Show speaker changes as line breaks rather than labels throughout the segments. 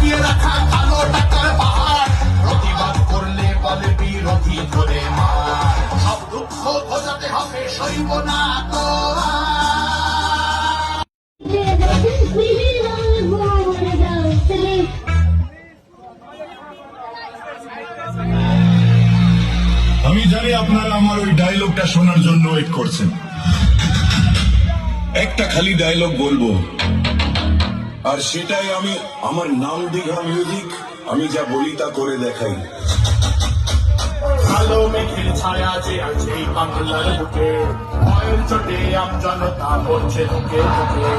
জমিয়ে রাখা কালো টাকার পাহাড়, প্রতিবাদ করলে বলে বিরোধী ধরে মার। সব দুঃখ বোঝাতে হবে, সইব না তো
আমি জানি আপনারা আমার ওই ডায়লগটা শোনার জন্য ওয়েট করছেন। একটা খালি ডায়লগ বলবো, আর সেটাই আমি আমার নাম দীঘা মিউজিক, আমি যা বলি তা করে দেখাই।
কালো মেঘের ছায়া যে আছে বাংলার বুকে, ভয়ের চোটে আম জনতা পড়ছে ঢুকে ঢুকে।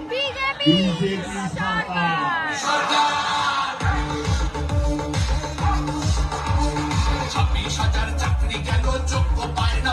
বিজেপি সরকার।
26,000 চাকরি গেল, যোগ্য পায় না।